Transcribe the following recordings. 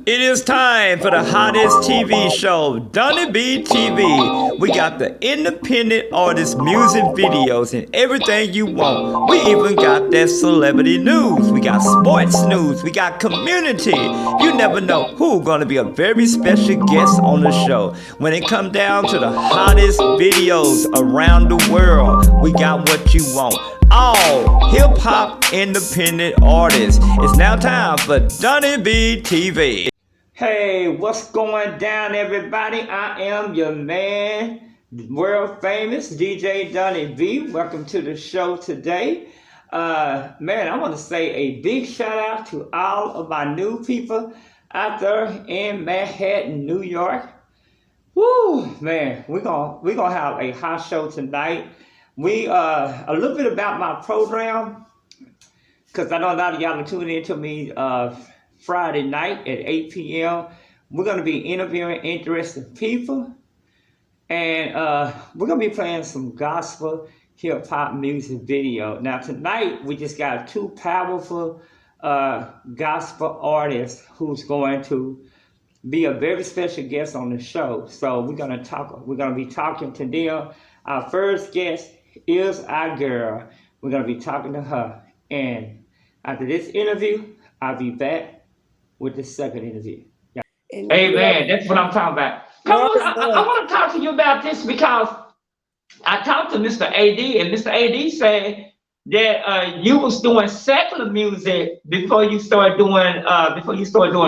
It is time for the hottest TV show, Donny B-Tv. We got the independent artist music videos and everything you want. We even got that celebrity news. We got sports news. We got community. You never know who's gonna be a very special guest on the show. When it comes down to the hottest videos around the world, we got what you want. All hip-hop independent artists. It's now time for Donny B-Tv. Hey, what's going down, everybody? I am your man, world famous DJ Donny B. Welcome to the show today. Man, I want to say a big shout out to all of my new people out there in Manhattan, New York. Woo, man, we're gonna have a hot show tonight. We a little bit about my program, because I know a lot of y'all are tuning in to me Friday night at 8 p.m. We're going to be interviewing interesting people, and we're going to be playing some gospel hip hop music video. Now tonight we just got two powerful gospel artists who's going to be a very special guest on the show. So we're going to be talking to them. Our first guest is our girl. We're going to be talking to her, and after this interview, I'll be back with the second interview. Yeah. Hey man, that's what I'm talking about. Come on, I want to talk to you about this because I talked to Mr. AD, and Mr. AD said that you was doing secular music before you started doing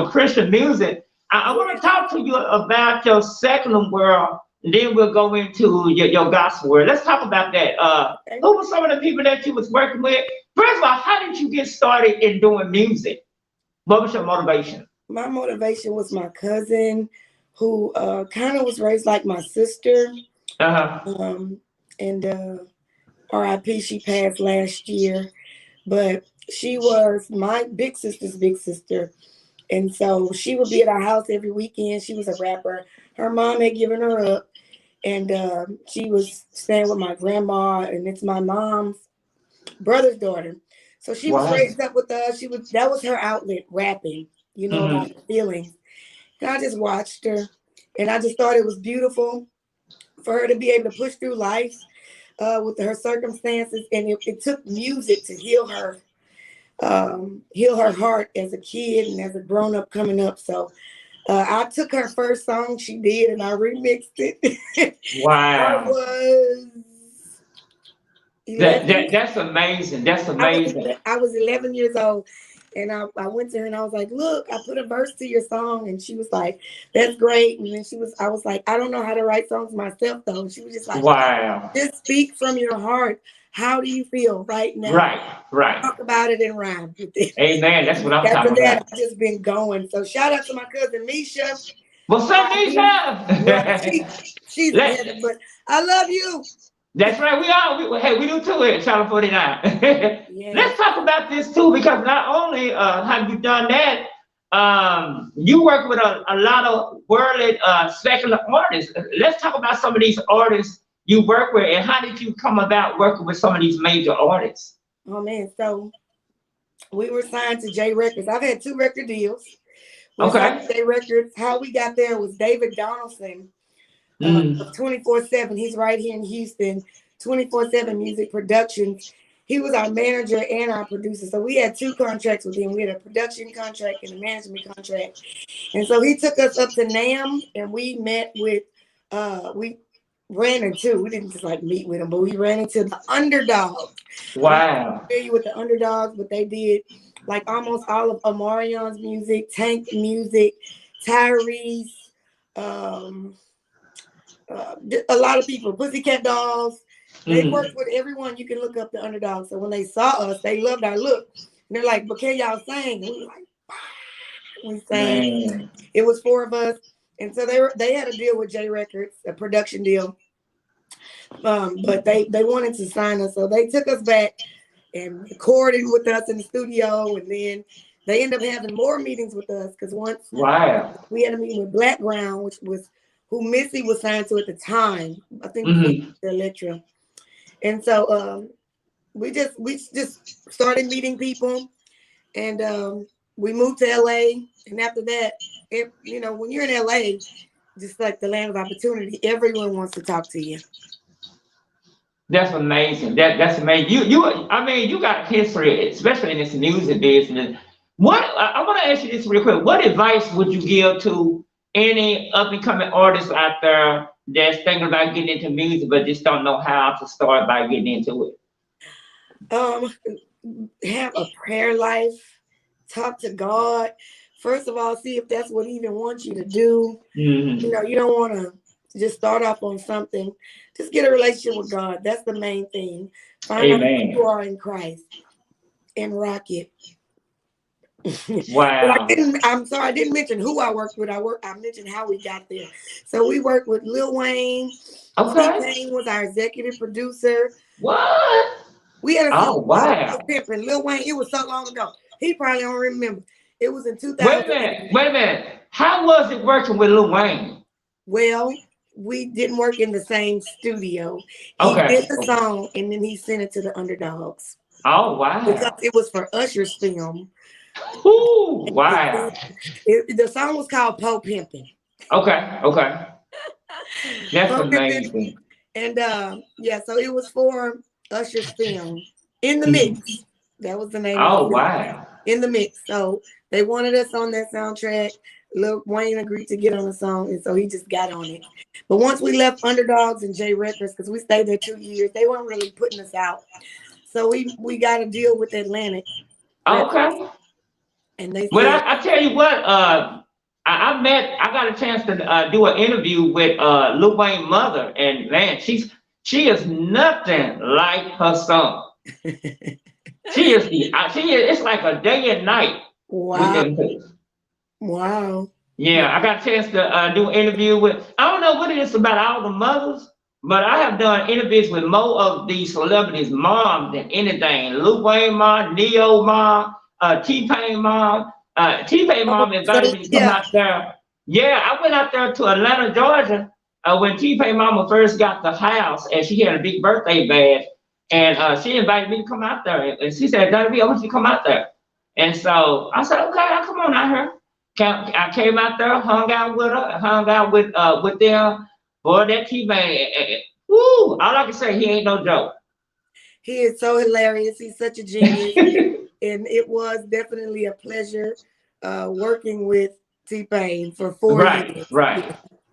Christian music. I want to talk to you about your secular world, and then we'll go into your gospel world. Let's talk about that. Who were some of the people that you was working with? First of all, how did you get started in doing music? What was your motivation? My motivation was my cousin, who kind of was raised like my sister. And R.I.P. She passed last year, but she was my big sister's big sister. And so she would be at our house every weekend. She was a rapper. Her mom had given her up, and she was staying with my grandma, and it's my mom's brother's daughter. So she was raised up with us. That was her outlet, rapping, about her feelings. And I just watched her, and I just thought it was beautiful for her to be able to push through life with her circumstances. And it took music to heal her heart as a kid and as a grown up coming up. So I took her first song she did and I remixed it. Wow. I was that's amazing. That's amazing. I was 11 years old, and I went to her and I was like, look, I put a verse to your song. And she was like, that's great. And then I was like, I don't know how to write songs myself though. And she was just like, wow, just speak from your heart. How do you feel right now? Right. Talk about it and rhyme with it. Amen. That's what I'm talking about. After that, I've just been going. So shout out to my cousin Misha. What's up, Misha? She's better, but I love you. That's right. We do too here at Channel 49. Yeah. Let's talk about this too, because not only have you done that, you work with a lot of worldly secular artists. Let's talk about some of these artists you work with, and how did you come about working with some of these major artists? Oh man, so we were signed to J Records. I've had 2 record deals. Okay. J Records. How we got there was David Donaldson. 24/7. He's right here in Houston. 24/7 Music Productions. He was our manager and our producer. So we had 2 contracts with him. We had a production contract and a management contract. And so he took us up to NAM, and we met with we ran into, we didn't just like meet with him, but we ran into the Underdogs. Wow. I'm familiar with the Underdogs, but they did like almost all of Omarion's music, Tank music, Tyrese, a lot of people, Pussycat Dolls. They worked with everyone. You can look up the Underdogs. So when they saw us, they loved our look. And they're like, but can y'all sing? And we were like, we sang. Man. It was 4 of us. And so they had a deal with J Records, a production deal. But they wanted to sign us. So they took us back and recorded with us in the studio. And then they ended up having more meetings with us, because once we had a meeting with Blackground, which was who Missy was signed to at the time. I think Electra. And so we just started meeting people, and we moved to LA. And after that, when you're in LA, just like the land of opportunity, everyone wants to talk to you. That's amazing. That's amazing. I mean, you got history, especially in this music business. What I want to ask you this real quick. What advice would you give to any up and coming artists out there that's thinking about getting into music but just don't know how to start by getting into it? Have a prayer life. Talk to God. First of all, see if that's what He even wants you to do. Mm-hmm. You don't want to just start off on something. Just get a relationship with God. That's the main thing. Find out who you are in Christ and rock it. Wow. I'm sorry, I didn't mention who I worked with. I mentioned how we got there. So we worked with Lil Wayne. Okay. T-Pain was our executive producer. What? We had a song called Pimpin'. Lil Wayne, it was so long ago. He probably don't remember. It was in 2000. Wait a minute. How was it working with Lil Wayne? Well, we didn't work in the same studio. He did the song and then he sent it to the Underdogs. Oh, wow. Because it was for Usher's film. Ooh, wow. The song was called Po Pimpin'. Okay. That's amazing. And so it was for Usher's film. In the Mix. That was the name of it. Oh, wow. In the Mix. So they wanted us on that soundtrack. Lil Wayne agreed to get on the song, and so he just got on it. But once we left Underdogs and J Records, because we stayed there 2 years, they weren't really putting us out. So we got a deal with Atlantic. Okay. And they said, well, I tell you what, I got a chance to do an interview with Lil Wayne's mother, and man, she is nothing like her son. It's like a day and night. Wow. With them two. Wow. Yeah, I got a chance to do an interview with, I don't know what it is about all the mothers, but I have done interviews with more of these celebrities' moms than anything. Lil Wayne mom, Neo mom, T-Pain mom. T-Pain mom invited me to come out there. Yeah, I went out there to Atlanta, Georgia, when T-Pain mama first got the house, and she had a big birthday bash, and she invited me to come out there, and she said, Donny B, I want you to come out there. And so I said, okay, I'll come on out here. I came out there, hung out with her, hung out with them. Boy, that T-Pain, woo! All I can say, he ain't no joke. He is so hilarious. He's such a genius. And it was definitely a pleasure working with T-Pain for 4 years. Right.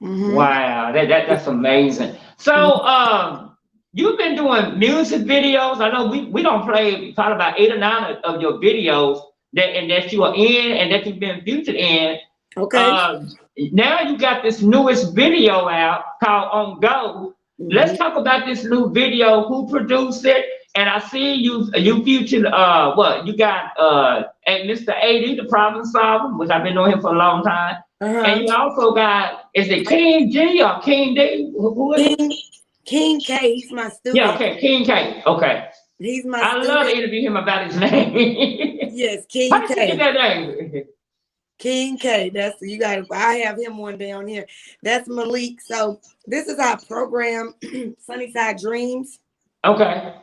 Mm-hmm. Wow, that's amazing. So you've been doing music videos. I know we don't play probably about 8 or 9 of your videos that you are in and that you've been featured in. Okay. Now you got this newest video out called On Go. Mm-hmm. Let's talk about this new video. Who produced it? And I see you featured you got Mr. 80, the problem solver, which I've been knowing him for a long time. And you also got, is it King G or King D? Who is it? King K, he's my student. Yeah, okay, King K. Okay. He's my student. I love to interview him about his name. Yes, King How K. did you get that name? King K. I have him one day on here. That's Malik. So this is our program, Sunnyside Dreams. Okay.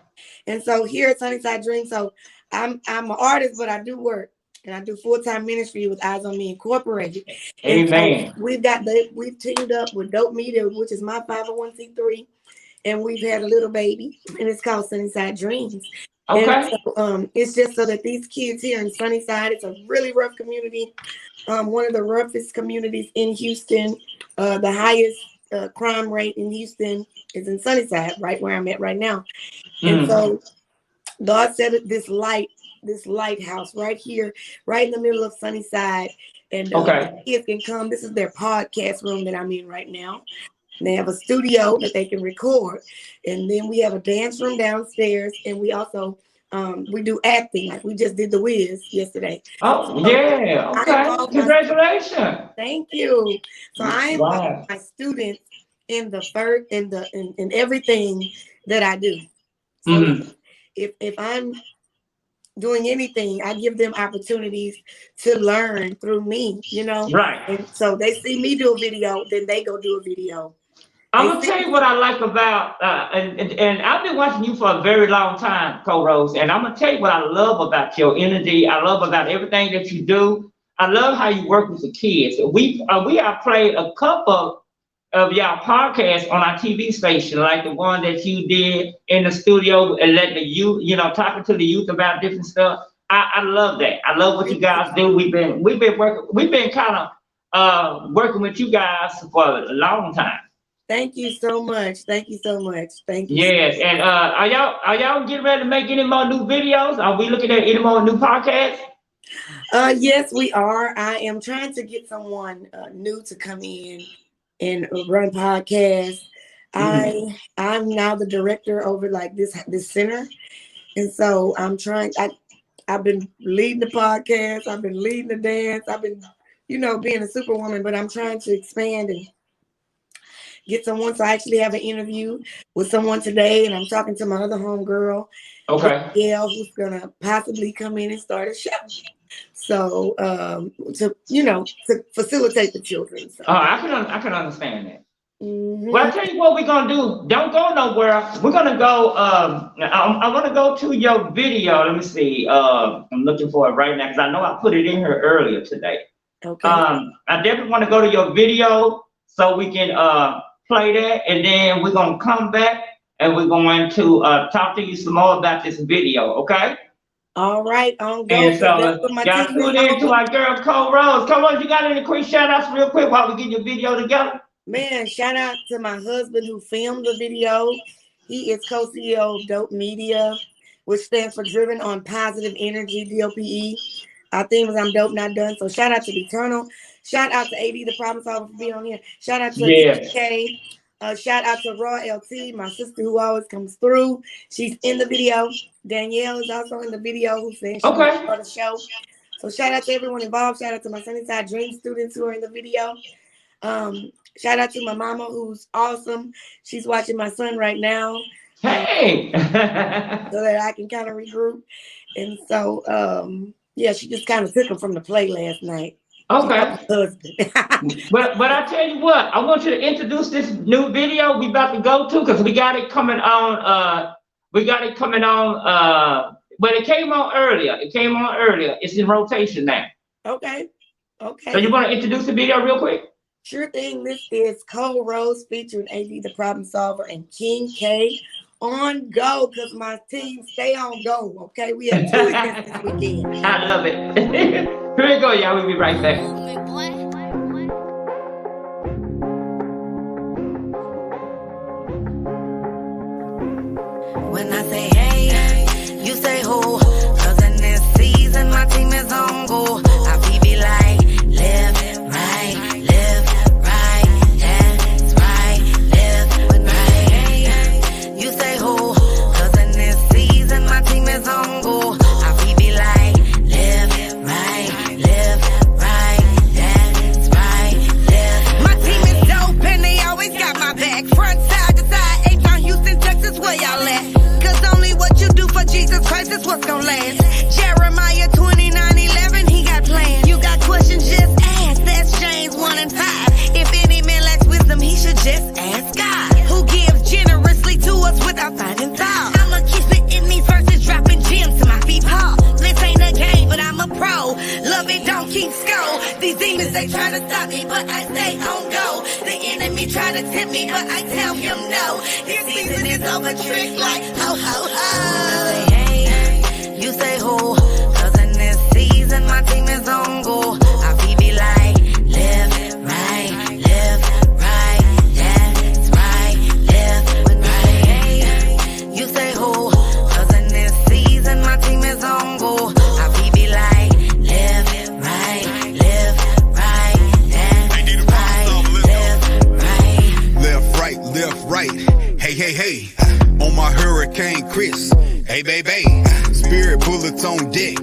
And so here at Sunnyside Dreams, so I'm an artist, but I do work. And I do full-time ministry with Eyes on Me Incorporated. Amen. So we've teamed up with Dope Media, which is my 501c3, and we've had a little baby, and it's called Sunnyside Dreams. Okay. And so, it's just so that these kids here in Sunnyside, it's a really rough community, one of the roughest communities in Houston. The highest crime rate in Houston is in Sunnyside, right where I'm at right now. And so God set this lighthouse right here, right in the middle of Sunnyside. And the kids can come. This is their podcast room that I'm in right now. They have a studio that they can record. And then we have a dance room downstairs. And we also we do acting, like we just did The Wiz yesterday. Oh, so, yeah. Okay. Congratulations. Thank you. So I involve my students in in everything that I do. So if I'm doing anything, I give them opportunities to learn through me, Right. And so they see me do a video, then they go do a video. I'm gonna tell you what I like about, and I've been watching you for a very long time, Co-Rose, and I'm gonna tell you what I love about your energy. I love about everything that you do. I love how you work with the kids. We have played a couple of y'all podcasts on our TV station, like the one that you did in the studio and letting the youth, talking to the youth about different stuff. I love that. I love what you guys do. We've been kind of working with you guys for a long time. Thank you so much. Thank you so much. Thank you. Yes, and are y'all getting ready to make any more new videos? Are we looking at any more new podcasts? Yes, we are. I am trying to get someone new to come in and run podcasts. I'm now the director over like this center, and so I'm trying. I've been leading the podcast. I've been leading the dance. I've been, being a superwoman. But I'm trying to expand and get someone. So I actually have an interview with someone today, and I'm talking to my other homegirl, Gail, who's gonna possibly come in and start a show. So to facilitate the children. So. I can understand that. Mm-hmm. Well, I tell you what we're gonna do. Don't go nowhere. We're gonna go. I want to go to your video. Let me see. I'm looking for it right now because I know I put it in here earlier today. Okay. I definitely want to go to your video so we can play that, and then we're gonna come back and we're going to talk to you some more about this video. Okay. All right, on go. And so, y'all tune in to our girl Cole Rose. Come on, you got any quick shout outs real quick while we get your video together? Man, shout out to my husband who filmed the video. He is co-CEO of Dope Media, which stands for Driven on Positive Energy, DOPE. Our theme is I'm Dope Not Done. So shout out to Eternal. Shout out to AD, the problem solver, for being on here. Shout out to TK. Shout out to Raw LT, my sister who always comes through. She's in the video. Danielle is also in the video who said she was part of the show. So shout out to everyone involved. Shout out to my Sunnyside Dream students who are in the video. Shout out to my mama who's awesome. She's watching my son right now. Hey! So that I can kind of regroup. And so, she just kind of took him from the play last night. Okay. but I tell you what, I want you to introduce this new video we about to go to because we got it coming on. But it came on earlier. It's in rotation now. Okay. So you want to introduce the video real quick? Sure thing. This is Cole Rose featuring AD the Problem Solver and King K on go because my team stay on go. Okay, we have 2 events this weekend. I love it. Here we go, y'all. We'll be right back. When I say hey, you say who? Cause in this season my team is on go. I be like live right, that's right, live with right. Hey, you say who? Cause in this season my team is on go. I be like live right, that's right, live. My team is dope and they always got my back. Front side to side, H-Town, Houston, Texas, where y'all at? What you do for Jesus Christ is what's gonna last. Jeremiah 29:11, he got plans. You got questions, just ask. That's James 1 and 5. If any man lacks wisdom, he should just ask God, who gives generously to us without finding fault. I'ma keep it in these verses, dropping gems to my people. This ain't a game, but I'm a pro. Love it, don't keep score. These demons, they try to stop me, but I stay on go. The enemy try to tempt me, but I tell him no. This season is over, trick like ho ho ho. I say hey, you say who? Cause in this season my team is on go. I be like live right, that's right, live with right. Hey, you say who? Cause in this season my team is on go. I be like live right, that's right, left right. Hey. On my Hurricane Chris, hey baby, spirit bullets on deck,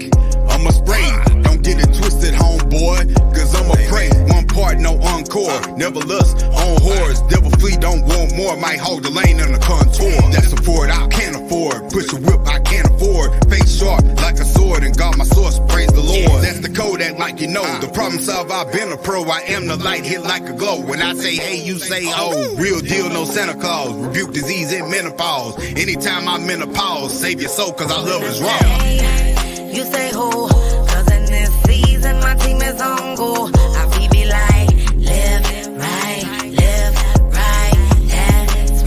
I'ma spray, don't get it twisted homeboy, cause I'ma pray, one part no encore, never lust on whores, devil flee don't want more, might hold the lane in the contour, that support I can't afford, push a whip I can't afford, face sharp like a sword and got my source, praise the Lord, that's the code act like you know, the problem solve I've been a pro, I am the light hit like a glow, when I say hey you say oh, real deal no Santa Claus, rebuke disease in menopause. Anytime I'm in a pause, save your soul cause I love is wrong. You say who? Cause in this season my team is is on go. I feel be like, live right, that's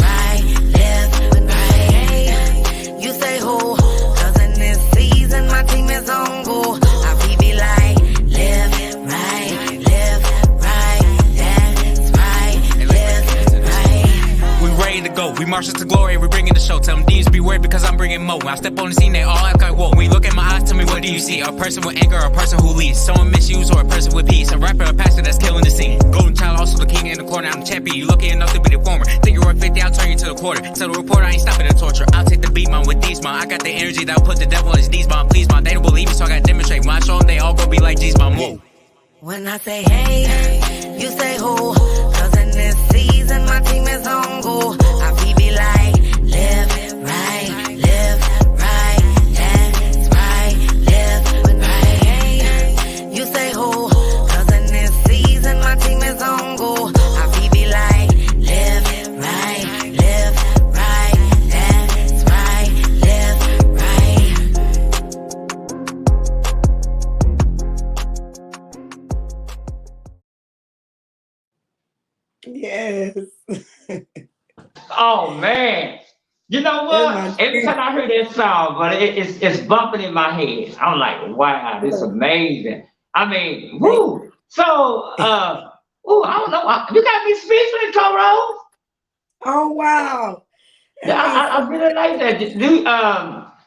right, live right. You say who? 'Cause in this season my team is on go. I feel be like, live right, that's right, live right. We ready to go. We march us to glory. We bringing the show. Tell them demons beware because I'm bringing mo. When I step on the scene, they all act like whoa. When you look at my eyes, tell me what do you see? A person with anger, or a person who leads. Someone misuse or a person with peace. A rapper, a pastor that's killing the scene. Golden child, also the king in the corner. I'm the champion. You lucky enough to be the former. Take your word 50, I'll turn you to the quarter. Tell the reporter I ain't stopping the torture. I'll take the beat, man, with these, man. I got the energy that'll put the devil on his knees, man. Please, man. They don't believe me, so I gotta demonstrate. When I show them, they all gonna be like G's, man. Whoa. When I say hey, you say who? 'Cause in this season my team is on go. I feel be like, live right, that's right, live right. You say who? 'Cause in this season my team is on go. I feel be like, live right, that's right, live right. Yes. Oh man. You know what? Every time I hear that song, but it's bumping in my head. I'm like, wow, this is amazing. I mean, woo. So I don't know. You got me speechless, Rose. Oh wow. Yeah, I really like that.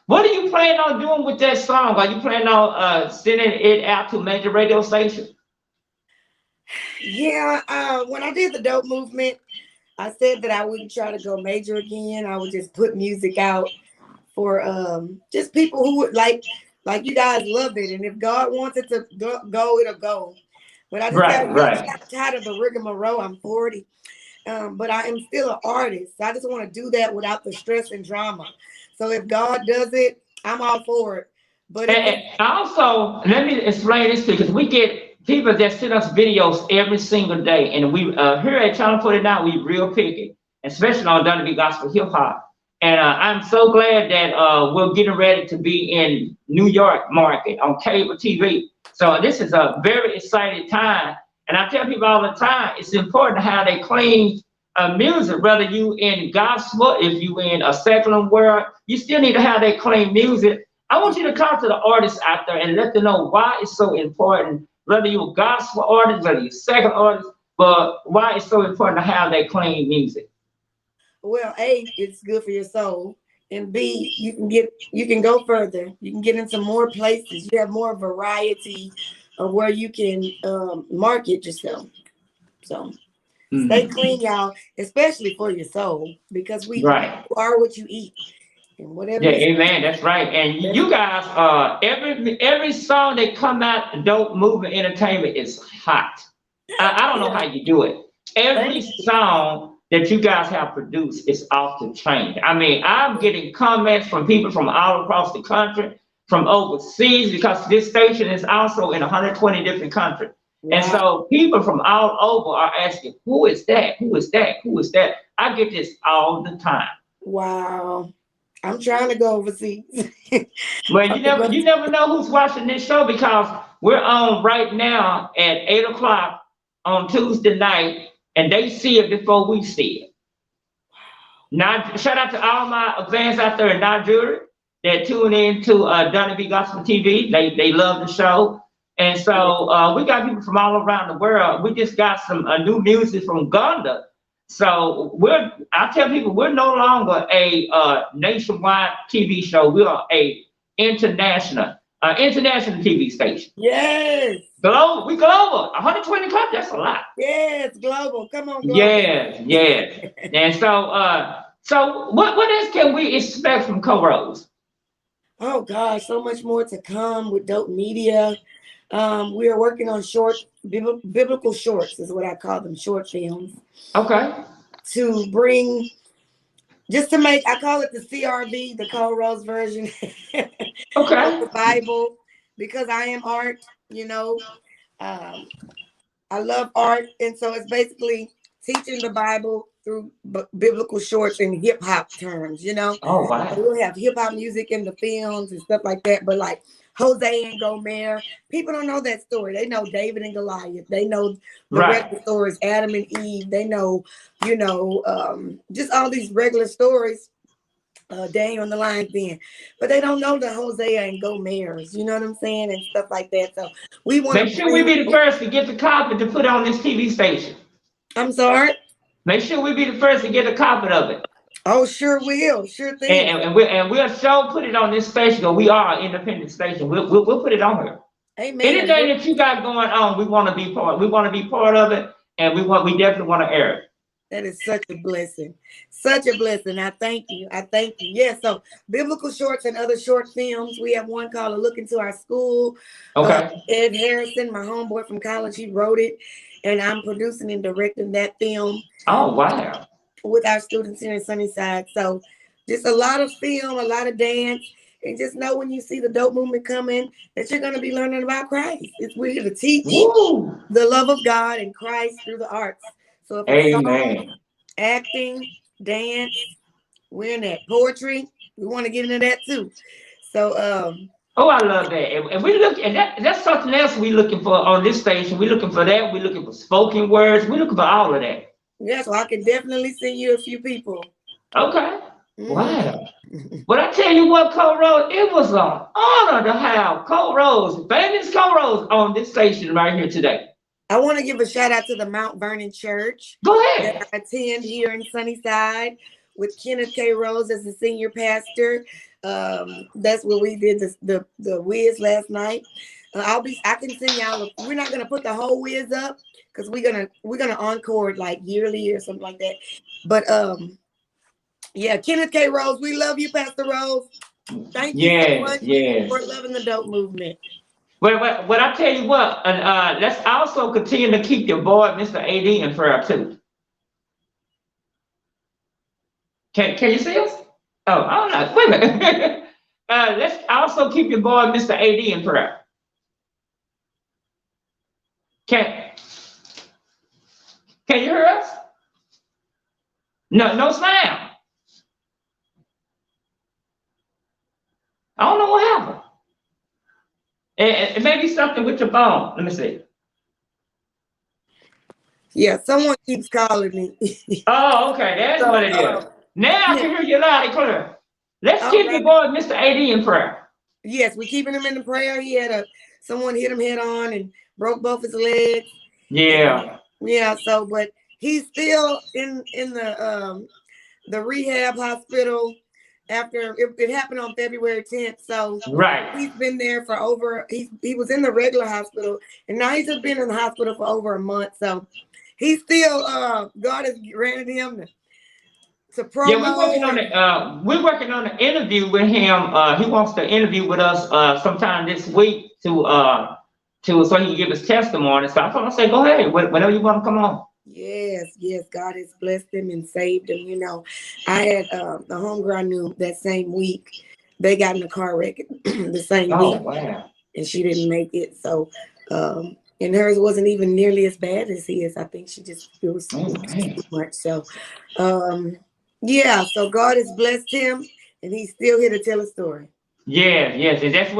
What are you planning on doing with that song? Are you planning on sending it out to major radio stations? Yeah, when I did the dope movement, I said that I wouldn't try to go major again. I would just put music out for just people who would like you guys loved it. And if God wants it to go, it'll go. But I just got tired of the rigmarole. I'm 40. But I am still an artist. I just want to do that without the stress and drama. So if God does it, I'm all for it. But and also, let me explain this to you, because we get people that send us videos every single day, and we here at Channel 49, we real picky, especially on Donny B Gospel Hip Hop. And I'm so glad that we're getting ready to be in New York market on cable TV. So this is a very exciting time. And I tell people all the time, it's important to have a clean music, whether you in gospel, if you in a secular world, you still need to have that clean music. I want you to talk to the artists out there and let them know why it's so important, whether you're a gospel artist, whether you're secular artist, but why it's so important to have that clean music. Well, A, it's good for your soul. And B, you can go further. You can get into more places. You have more variety of where you can market yourself. So stay clean, y'all, especially for your soul, because you are what you eat. And whatever. Yeah, amen. That's right. And you guys, every song that come out, Dope Movement Entertainment is hot. I don't know how you do it. Every song that you guys have produced is off the chain. I mean, I'm getting comments from people from all across the country, from overseas, because this station is also in 120 different countries. Wow. And so people from all over are asking, who is that? Who is that? Who is that? I get this all the time. Wow. I'm trying to go overseas. Well, you never know who's watching this show, because we're on right now at 8:00 on Tuesday night, and they see it before we see it. Now, shout out to all my fans out there in Nigeria that tune in to Donny B Gospel TV. They love the show. And so we got people from all around the world. We just got some new music from Uganda. So I tell people we're no longer a nationwide TV show. We are a international TV station. Yes. We global. 120 countries. That's a lot. Yes, global. Come on, global. Yes. And so what else can we expect from Co-Rose? Oh gosh, so much more to come with Dope Media. We are working on biblical shorts is what I call them, short films. Okay. To bring, I call it the CRV, the Co-Rose version. Okay. Of the Bible, because I am art, I love art. And so it's basically teaching the Bible through biblical shorts and hip hop terms, you know. Oh, So wow. we'll have hip hop music in the films and stuff like that. But like Jose and Gomer, people don't know that story. They know David and Goliath. They know the regular stories, Adam and Eve. They know, you know, just all these regular stories. Daniel and the Lion's Den, but they don't know the Hosea and Gomers, you know what I'm saying, and stuff like that. So we want to Make sure we be the first to get the copy to put on this TV station. I'm sorry. Make sure we be the first to get a copy of it. Oh, sure will, sure thing. And we'll show put it on this station. We are an independent station. We'll put it on here. Amen. Anything that you got going on, we want to be part. We want to be part of it, and we definitely want to air it. That is such a blessing. Such a blessing. I thank you. I thank you. Yeah, so biblical shorts and other short films. We have one called A Look Into Our School. Okay. Ed Harrison, my homeboy from college, he wrote it. And I'm producing and directing that film. Oh, wow. With our students here in Sunnyside. So just a lot of film, a lot of dance. And just know when you see the dope movement coming that you're going to be learning about Christ. We're here to teach the love of God and Christ through the arts. So if it's song, acting, dance, we're in that. Poetry, we want to get into that too. So oh, I love that. And we look and that's something else we looking for on this station. We're looking for that. We're looking for spoken words. We're looking for all of that. Yeah, so I can definitely send you a few people. Okay. Wow. But I tell you what, Cole Rose, it was an honor to have Cole Rose, famous Cole Rose, on this station right here today. I want to give a shout out to the Mount Vernon Church. Go ahead. That I attend here in Sunnyside with Kenneth K. Rose as the senior pastor. That's where we did the whiz last night. I can send y'all. We're not gonna put the whole whiz up because we're gonna encore it like yearly or something like that. But yeah, Kenneth K. Rose, we love you, Pastor Rose. Thank you so much for loving the dope movement. Well, I tell you what, let's also continue to keep your boy, Mr. AD, in prayer too. Can you see us? Oh, I don't know. Wait a minute. Let's also keep your boy, Mr. AD, in prayer. Can you hear us? No sound. I don't know what happened. It may be something with your phone. Let me see. Yeah, someone keeps calling me. Oh, okay. That's what it is. Now I can hear you loud and clear. Let's keep your boy, Mr. AD, in prayer. Yes, we're keeping him in the prayer. He had someone hit him head on and broke both his legs. Yeah. Yeah. So, but he's still in the rehab hospital. After it happened on February 10th, so he's been there for over. He was in the regular hospital, and now he's just been in the hospital for over a month. So he's still. God has granted him to promo. Yeah, we're working on an interview with him. He wants to interview with us sometime this week so he can give his testimony. So I thought, say, go ahead, whenever you want to come on. Yes, God has blessed him and saved him. You know, I had the homegirl I knew that same week. They got in a car wreck the same week. Wow. And she didn't make it. So, and hers wasn't even nearly as bad as his. I think she just feels too much. So, yeah. So God has blessed him, and he's still here to tell a story. Yes, and that's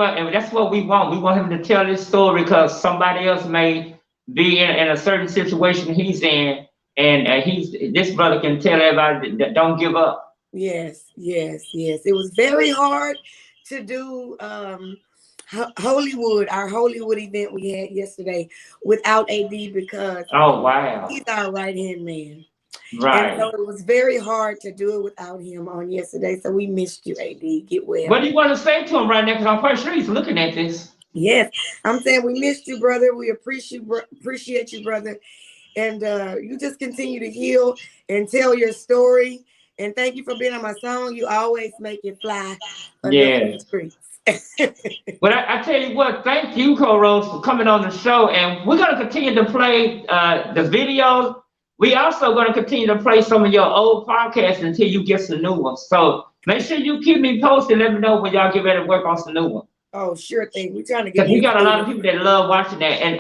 what we want. We want him to tell his story because somebody else may be in a certain situation he's in, and this brother can tell everybody that don't give up. Yes. It was very hard to do Hollywood, our Hollywood event we had yesterday without AD because he's our right-hand man. Right. And so it was very hard to do it without him on yesterday. So we missed you, AD. Get well. What do you want to say to him right now? Because I'm quite sure he's looking at this. Yes, I'm saying we missed you, brother. We appreciate you, brother. And you just continue to heal and tell your story. And thank you for being on my song. You always make it fly. Yeah. Well, I tell you what, thank you, Cole Rose, for coming on the show. And we're going to continue to play the videos. We also going to continue to play some of your old podcasts until you get some new ones. So make sure you keep me posted. Let me know when y'all get ready to work on some new ones. Oh, sure thing. We're trying to get. We got a lot of people that love watching that. And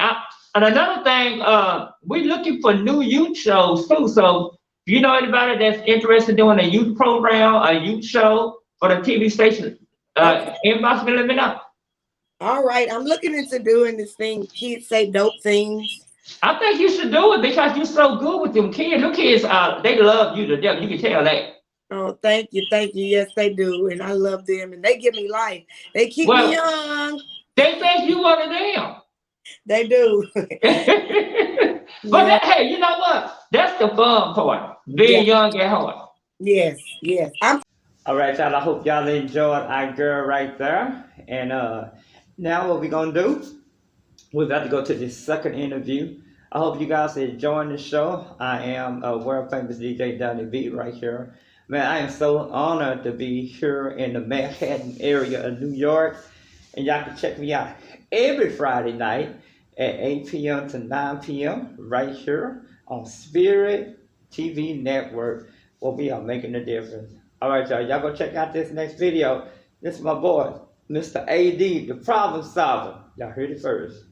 another thing, we're looking for new youth shows too. So if You know anybody that's interested in doing a youth program, a youth show for the TV station? Okay. Inbox me, let me know. All right. I'm looking into doing this thing. Kids say dope things. I think you should do it because you're so good with them kids. Them kids, they love you to death. You can tell that. Oh, thank you. Thank you. Yes, they do. And I love them. And they give me life. They keep me Well, young. they think you one of them. They do. But Yeah. hey, you know what? That's the fun part. Being young at heart. Yes. Yes. All right, y'all. I hope y'all enjoyed our girl right there. And now what we gonna do? We're about to go to the second interview. I hope you guys are enjoying the show. I am a world famous DJ Donny B right here. Man, I am so honored to be here in the Manhattan area of New York. And y'all can check me out every Friday night at 8 p.m. to 9 p.m. right here on Spirit TV Network, where we are making a difference. All right, y'all. Y'all go check out this next video. This is my boy, Mr. AD, the problem solver. Y'all heard it first.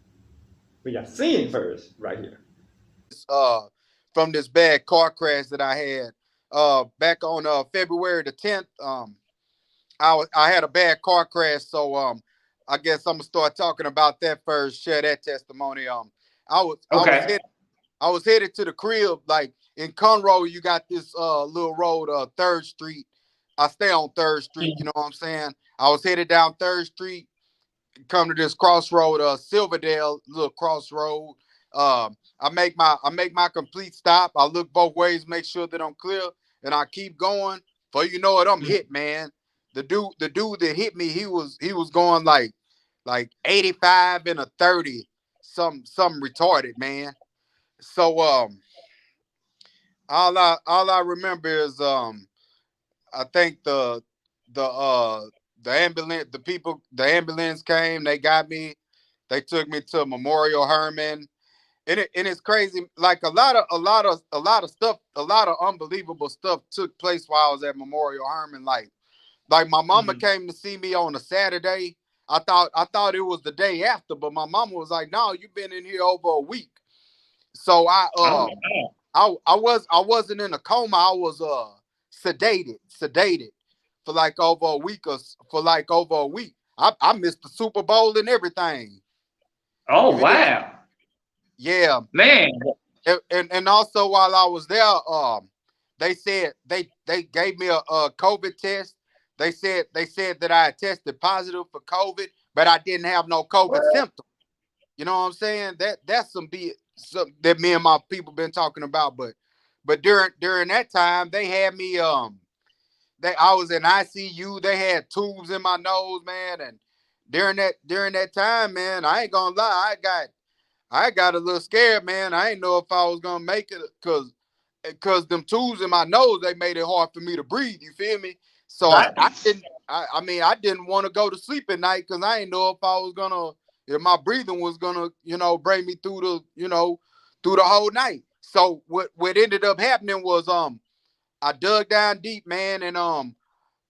We got seen it first right here. From this bad car crash that I had back on February the 10th. I had a bad car crash, so I guess I'm gonna start talking about that first, share that testimony. I was headed to the crib, like in Conroe, you got this little road, 3rd Street. I stay on 3rd Street, you know what I'm saying? I was headed down 3rd Street, come to this crossroad, Silverdale, little crossroad. I make my complete stop. I look both ways, make sure that I'm clear, and I keep going. For you know it, I'm hit, man. The dude that hit me, he was going like 85 and a 30, something retarded, man. So all I remember is I think the ambulance came, they got me, they took me to Memorial Hermann. And it's crazy. Like a lot of stuff, a lot of unbelievable stuff took place while I was at Memorial Hermann. Like my mama came to see me on a Saturday. I thought it was the day after, but my mama was like, "No, you've been in here over a week." So I wasn't in a coma. I was sedated for like over a week I missed the Super Bowl and everything. Oh wow. Yeah, man. And also while I was there, they said they gave me a COVID test. They said that I had tested positive for COVID, but I didn't have no COVID symptoms. You know what I'm saying? That's some that me and my people been talking about. But during that time, they had me I was in ICU. They had tubes in my nose, man. And during that time, man, I ain't gonna lie, I got a little scared, man. I didn't know if I was gonna make it because them tubes in my nose, they made it hard for me to breathe. You feel me? So I didn't want to go to sleep at night because I didn't know if my breathing was gonna, bring me through the whole night. So what ended up happening was I dug down deep, man, and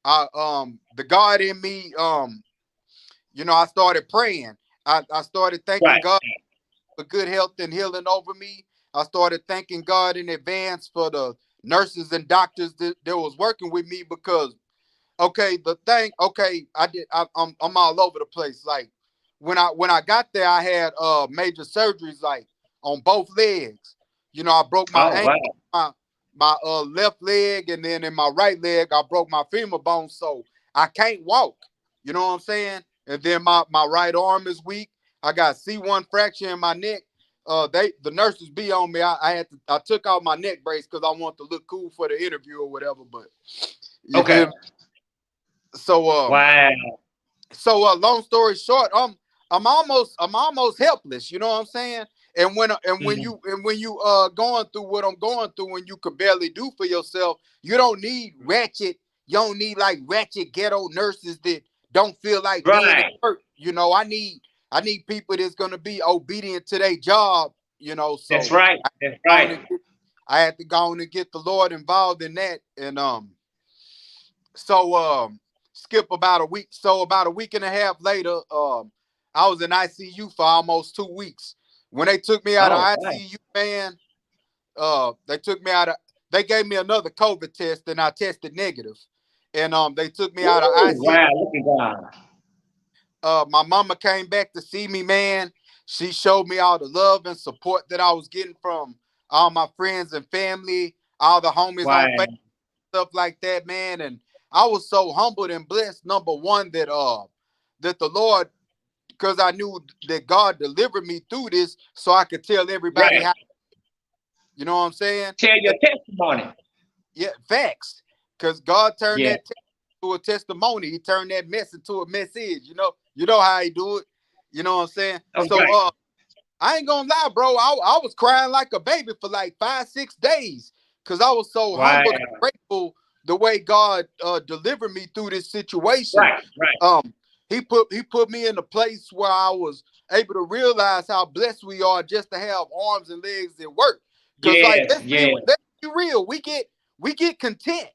the God in me, I started praying. I started thanking God for good health and healing over me. I started thanking God in advance for the nurses and doctors that was working with me because, I'm all over the place. Like when I got there, I had major surgeries like on both legs. I broke my ankle, my left leg, and then in my right leg, I broke my femur bone, so I can't walk. You know what I'm saying? And then my right arm is weak. I got C1 fracture in my neck. The nurses be on me. I took out my neck brace because I want to look cool for the interview or whatever. But okay. So wow. So long story short, I'm almost helpless. You know what I'm saying? And when you going through what I'm going through, and you could barely do for yourself, you don't need ratchet. You don't need like ratchet ghetto nurses that don't feel like being at work. I need people that's gonna be obedient to their job. So that's right. That's right. I had to go on and get the Lord involved in that, and skip about a week. So about a week and a half later, I was in ICU for almost 2 weeks. When they took me out of ICU, man, they took me out of they gave me another COVID test, and I tested negative. And they took me out of ICU. Wow, look at God. My mama came back to see me, man. She showed me all the love and support that I was getting from all my friends and family, all the homies Wow. on Facebook, stuff like that, man. And I was so humbled and blessed. Number one, that the Lord, because I knew that God delivered me through this, so I could tell everybody Right. how. You know what I'm saying? Tell your testimony. Yeah, facts. Because God turned Yeah. that to a testimony. He turned that mess into a message. You know how he do it. You know what I'm saying? Okay. So I ain't gonna lie, bro. I was crying like a baby for like 5-6 days because I was so Wow. humbled and grateful the way God delivered me through this situation. Right. He put me in a place where I was able to realize how blessed we are just to have arms and legs that work. Because let's be real, we get content,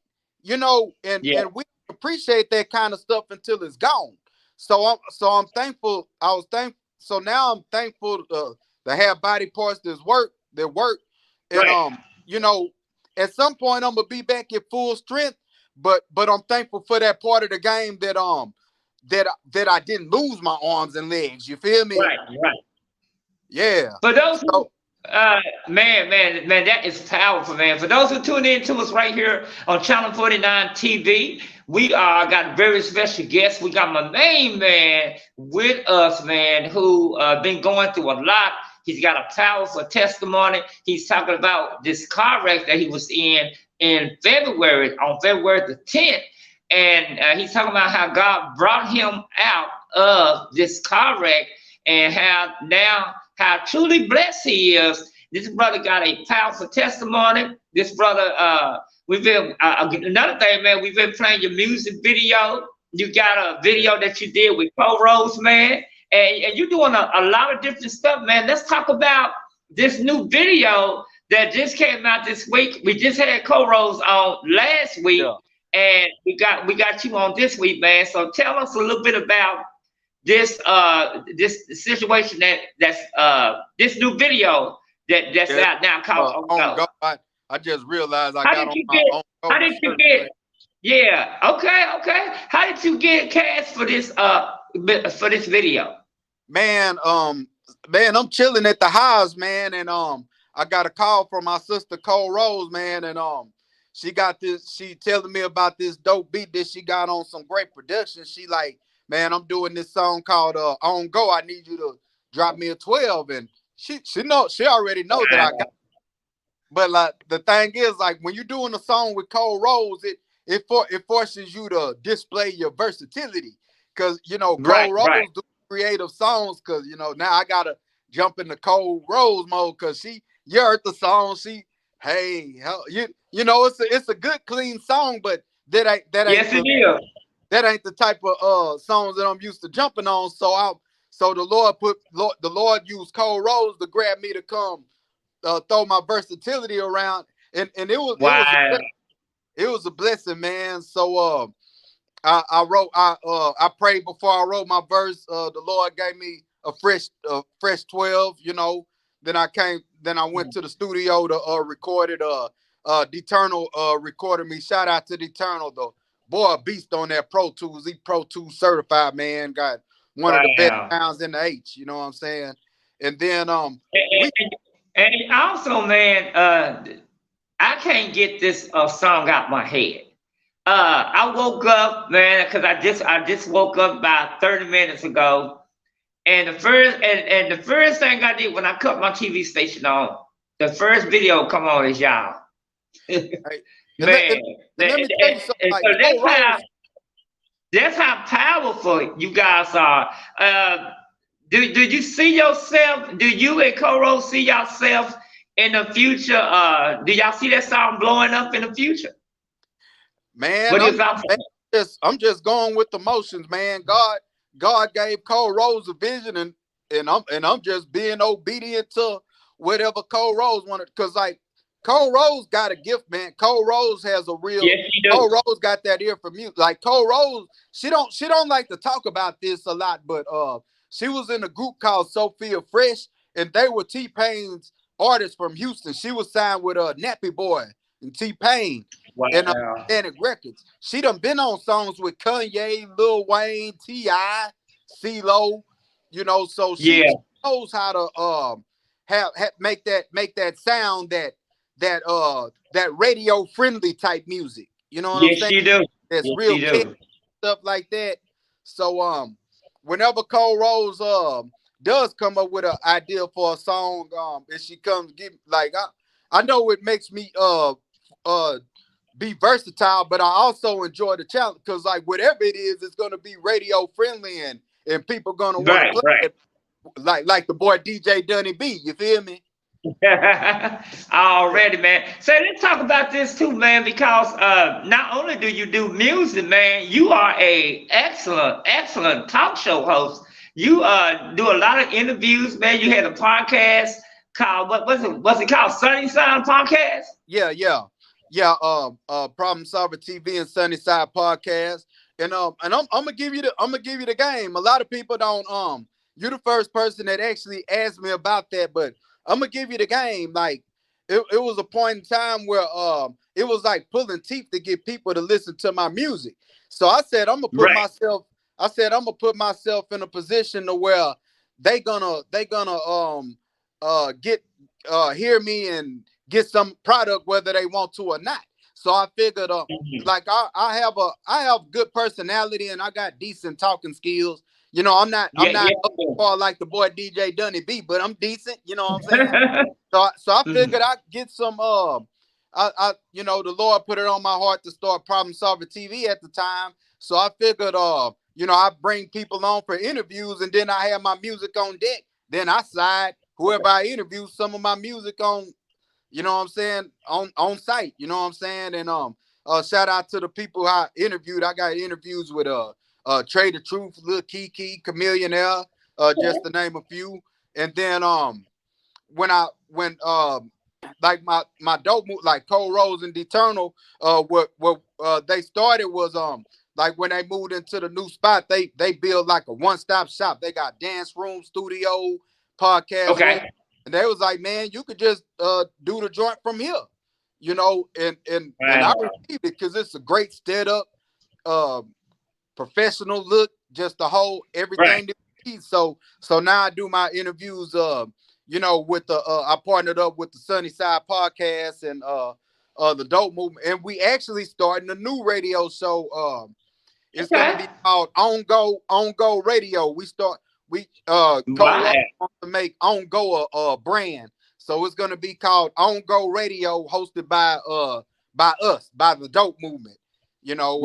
and we appreciate that kind of stuff until it's gone. So I'm thankful. I was thankful. So now I'm thankful to have body parts that work, and at some point I'm gonna be back at full strength. But I'm thankful for that part of the game that I didn't lose my arms and legs. You feel me? Right. Yeah. For those who, man, that is powerful, man. For those who tune in to us right here on Channel 49 TV, we got a very special guest. We got my main man with us, man, who been going through a lot. He's got a powerful testimony. He's talking about this car wreck that he was in February, on February the 10th. And he's talking about how God brought him out of this car wreck and how truly blessed he is. This brother got a powerful testimony. This brother, we've been, another thing, man, we've been playing your music video. You got a video that you did with Cole Rose, man. And you're doing a lot of different stuff, man. Let's talk about this new video that just came out this week. We just had Cole Rose on last week. Yeah. And we got you on this week, man. So tell us a little bit about this situation that's this new video that's out now called On Go. I just realized I got on my own. How did you get? Yeah. Okay. How did you get cast for this video? Man, I'm chilling at the house, man, and I got a call from my sister Cole Rose, man, and she telling me about this dope beat that she got on some great production. She like, man, I'm doing this song called On Go. I need you to drop me a 12. And she already knows that I got it. But like the thing is, like when you're doing a song with Cole Rose, it forces you to display your versatility. Cause Cole Rose do creative songs, cause now I gotta jump into Cole Rose mode, cause you heard the song, it's a good clean song, but that ain't that ain't the type of songs that I'm used to jumping on. So the Lord used Cole Rose to grab me to come throw my versatility around, and it was a blessing, man. So I prayed before I wrote my verse. The Lord gave me a fresh 12, Then I went to the studio to record it. D'Eternal recorded me. Shout out to D'Eternal, the boy, a beast on that Pro Tools. He Pro Tools certified, man. Got one of the best sounds in the H. You know what I'm saying? And then and also, man, I can't get this song out my head. I woke up, man, because I just woke up about 30 minutes ago. And the first thing I did when I cut my TV station on, the first video come on is y'all. Let me tell you something. That's how powerful you guys are. Do you see yourself? Do you and Cole Rose see yourself in the future? Do y'all see that song blowing up in the future? Man, I'm just going with the motions, man. God gave Cole Rose a vision, and I'm just being obedient to whatever Cole Rose wanted. Cause like Cole Rose got a gift, man. Cole Rose has a real. Yes, Cole Rose got that ear for music. Like Cole Rose, she don't like to talk about this a lot, but she was in a group called Sophia Fresh, and they were T-Pain's artists from Houston. She was signed with Nappy Boy. and T-Pain Wow. and Atlantic Records. She done been on songs with Kanye, Lil Wayne, T.I., CeeLo, you know, so she knows how to make that sound that radio friendly type music. You know what I'm saying? She do. That's Yes, real she do. stuff like that. So whenever Cole Rose does come up with an idea for a song, and she comes give like I know it makes me be versatile, but I also enjoy the challenge because like whatever it is, it's gonna be radio friendly and people gonna want to play it like the boy DJ Donny B. You feel me? Already, man. So let's talk about this too, man, because not only do you do music, man, you are a excellent talk show host. You do a lot of interviews, man. You had a podcast called what's it called? Sunny Side Podcast? Yeah. Problem Solver TV and Sunny Side Podcast. And I'm gonna give you the game. A lot of people don't you're the first person that actually asked me about that, but I'm gonna give you the game. Like it was a point in time where it was like pulling teeth to get people to listen to my music. So I said I'm gonna put myself in a position to where they gonna get hear me and get some product whether they want to or not. So I figured like I have good personality and I got decent talking skills. You know, I'm not like the boy DJ Donny B, but I'm decent, you know what I'm saying? so I figured I'd get some I you know, the Lord put it on my heart to start Problem Solver TV at the time. So I figured you know, I bring people on for interviews and then I have my music on deck. Then I slide whoever I interview some of my music on, you know what I'm saying, on site, you know what I'm saying? And shout out to the people I interviewed. I got interviews with Trey the Truth, Lil Kiki, Chameleonaire, just to name a few. And then when like my dope move, like Cole Rose and Eternal, what they started was like when they moved into the new spot, they build like a one-stop shop. They got dance room, studio, podcast room. And they was like, man, you could just do the joint from here, you know, and I received it because it's a great setup, professional look, just the whole everything. So now I do my interviews, you know, with the I partnered up with the Sunny Side Podcast and the Dope Movement, and we actually starting a new radio show. It's gonna be called On Go Radio. We wants to make On Go a brand, so it's gonna be called On Go Radio, hosted by us, by the Dope Movement. You know,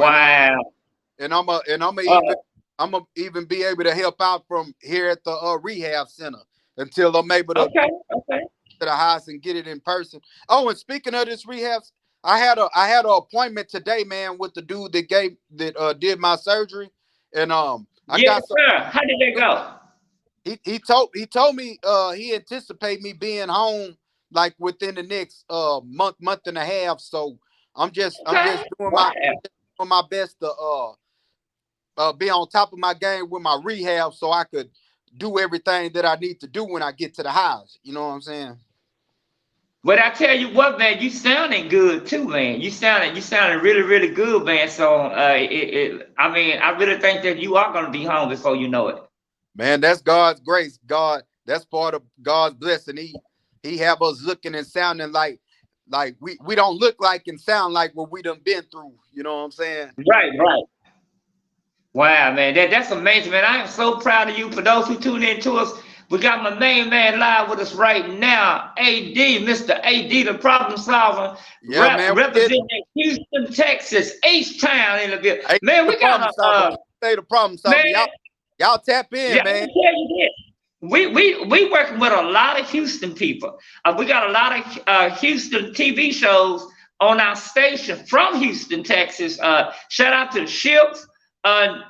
and I'm gonna even be able to help out from here at the rehab center until I'm able to to the house and get it in person. Oh, and speaking of this rehab, I had an appointment today, man, with the dude that did my surgery, and How did that go? He told me he anticipated me being home like within the next month and a half. So I'm just doing my best to be on top of my game with my rehab so I could do everything that I need to do when I get to the house. You know what I'm saying? But I tell you what, man, you sounding good too, man. You sounding really, really good, man. So I mean, I really think that you are gonna be home before you know it. Man, that's God's grace. That's part of God's blessing. He have us looking and sounding like we don't look like and sound like what we done been through. You know what I'm saying? Right. Wow, man, that's amazing, man. I am so proud of you. For those who tune in to us, we got my main man live with us right now, AD, Mr. AD, the Problem Solver, representing Houston, Texas, H-Town in the building. Man, we got the Problem Solver. Y'all tap in, man. Let me tell you this. We working with a lot of Houston people. We got a lot of Houston TV shows on our station from Houston, Texas. Shout out to the Ships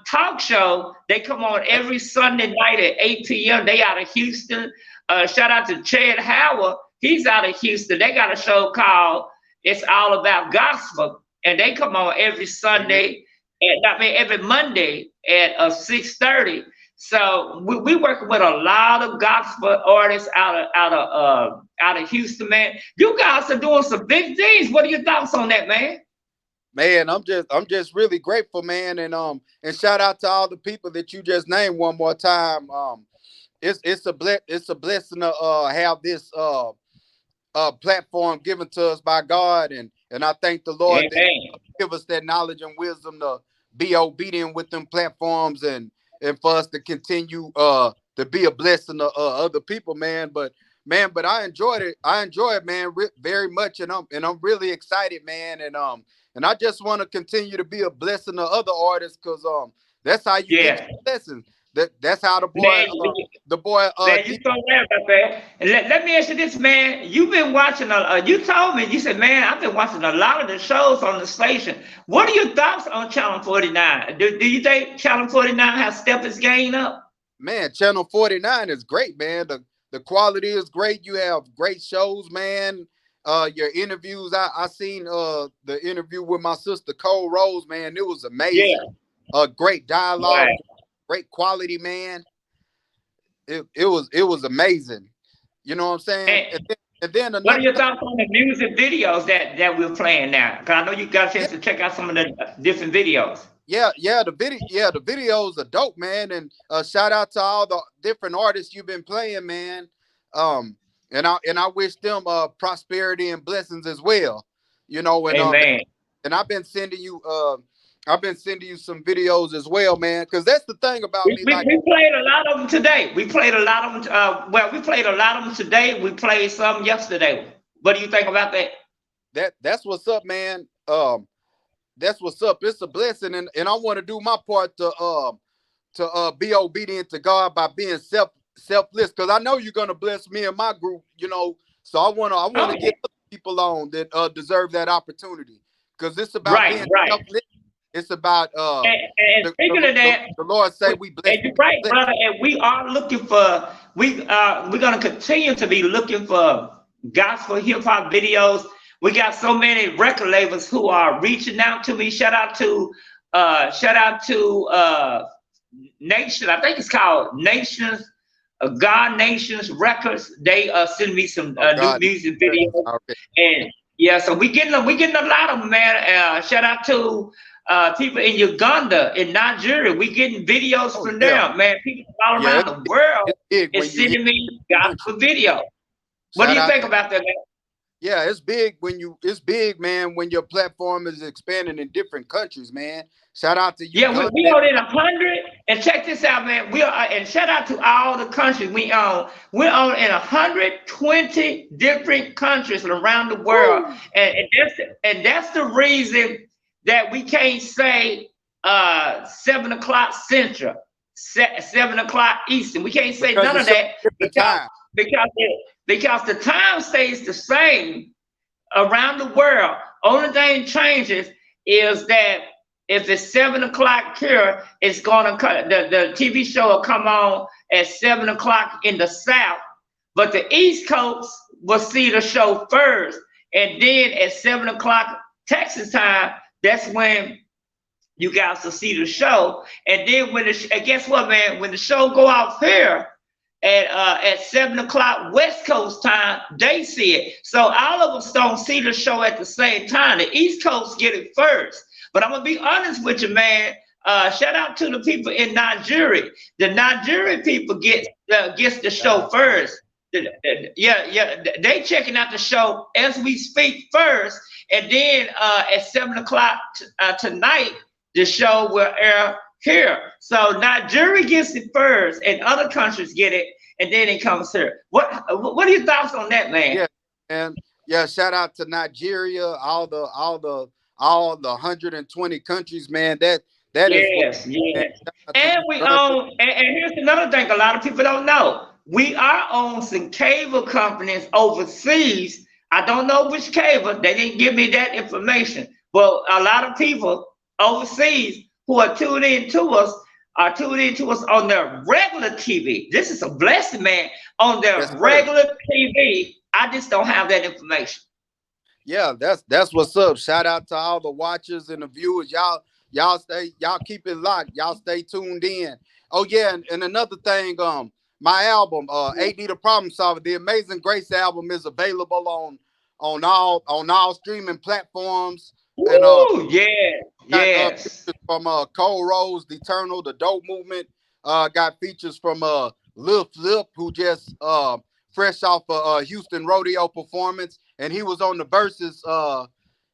talk show. They come on every Sunday night at 8 p.m. They out of Houston. Shout out to Chad Howard. He's out of Houston. They got a show called It's All About Gospel. And they come on every Sunday, every Monday at 6:30. So we working with a lot of gospel artists out out of Houston, man. You guys are doing some big things. What are your thoughts on that, man? Man, I'm just really grateful, man, and shout out to all the people that you just named one more time. It's a blessing to have this platform given to us by God, and I thank the Lord that He give us that knowledge and wisdom to be obedient with them platforms, and for us to continue to be a blessing to other people, man. But I enjoyed it. I enjoy it, man, very much, and I'm really excited, man, and I just want to continue to be a blessing to other artists, because that's how you get your blessings. That's how the boy Man, you so right about that. And let me ask you this, man. You've been watching you told me, you said, man, I've been watching a lot of the shows on the station. What are your thoughts on Channel 49? Do you think Channel 49 has stepped its game up? Man, Channel 49 is great, man. The quality is great. You have great shows, man. Your interviews, I seen the interview with my sister Cole Rose, man. It was amazing. Great dialogue, great quality, man. It was amazing. You know what I'm saying? And then what are your thoughts on the music videos that we're playing now? Because I know you got a chance to check out some of the different videos. Yeah, the videos are dope, man. And shout out to all the different artists you've been playing, man. And I wish them prosperity and blessings as well. You know, and I've been sending you some videos as well, man. Because that's the thing about me. We played a lot of them today. We played a lot of them. We played a lot of them today. We played some yesterday. What do you think about that? That's what's up, man. That's what's up. It's a blessing, and I want to do my part to be obedient to God by being selfless, because I know you're gonna bless me and my group, you know. So I want to get other people on that deserve that opportunity, because it's about being selfless. It's about and speaking of that, the Lord say we bless. And you're right, brother. And we are looking for we're gonna continue to be looking for gospel hip hop videos. We got so many record labels who are reaching out to me. Shout out to Nation. I think it's called Nations. God Nations Records. They send me some new music videos, and yeah, so we getting a lot of them, man. Shout out to people in Uganda, in Nigeria. We getting videos from them, man. People all around the world is sending me gospel video. What do you think about that, man? Yeah, it's big man, when your platform is expanding in different countries, man. Shout out to you. Yeah, we own in 100, and check this out, man. And shout out to all the countries we own. We're on in 120 different countries around the world. And that's the reason that we can't say 7 o'clock Central, 7 o'clock Eastern. We can't say none of that because the time stays the same around the world. Only thing changes is that if it's 7 o'clock here, it's gonna the TV show will come on at 7 o'clock in the South, but the East Coast will see the show first, and then at 7 o'clock Texas time, that's when you guys will see the show. And then and guess what, man? When the show go off here at 7 o'clock West Coast time, they see it. So all of us don't see the show at the same time. The East Coast get it first. But I'm gonna be honest with you, man. Shout out to the people in Nigeria. The Nigerian people gets the show first. They checking out the show as we speak first, and then at 7 o'clock tonight, the show will air here. So Nigeria gets it first, and other countries get it, and then it comes here. What are your thoughts on that, man? Yeah, and yeah, shout out to Nigeria, all the 120 countries, man. That yes, is yes. And we own, and here's another thing a lot of people don't know. We are on some cable companies overseas. I don't know which cable. They didn't give me that information. But a lot of people overseas who are tuned in to us on their regular TV. This is a blessing, man. On their regular TV. I just don't have that information. Yeah, that's what's up. Shout out to all the watchers and the viewers. Y'all keep it locked. Y'all stay tuned in. Oh yeah, and another thing, my album, AD the Problem Solver, the Amazing Grace album is available on all streaming platforms. And Ooh, yeah, got yes. features from Cole Rose, The Eternal, the Dope Movement. Got features from Lil Flip, who just fresh off a Houston rodeo performance, and he was on the verses.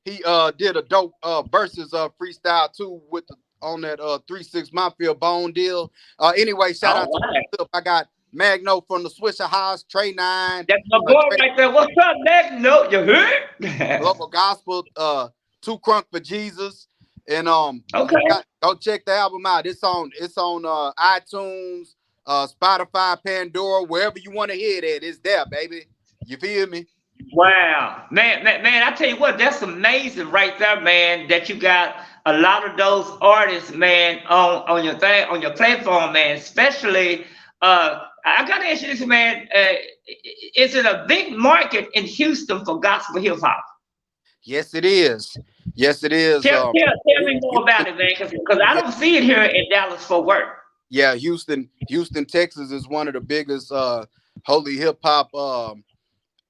He did a dope verses freestyle too with on that 3-6 Mafia Bone deal. Anyway, shout out to Flip. I got Magno from the Swisher House, Trey 9. That's my boy right there. What's up, Magno? You heard? Global Gospel, Too Crunk for Jesus. And okay, go check the album out. It's on iTunes, Spotify, Pandora, wherever you want to hear it at. It's there, baby. You feel me? Wow, man, I tell you what, that's amazing right there, man. That you got a lot of those artists, man, on your thing, on your platform, man. Especially, I gotta ask you this, man. Is it a big market in Houston for gospel hip hop? Yes, it is. Yes, it is. Tell me more about it, man, because I don't see it here in Dallas Fort Worth. Yeah, Houston, Texas is one of the biggest holy hip hop.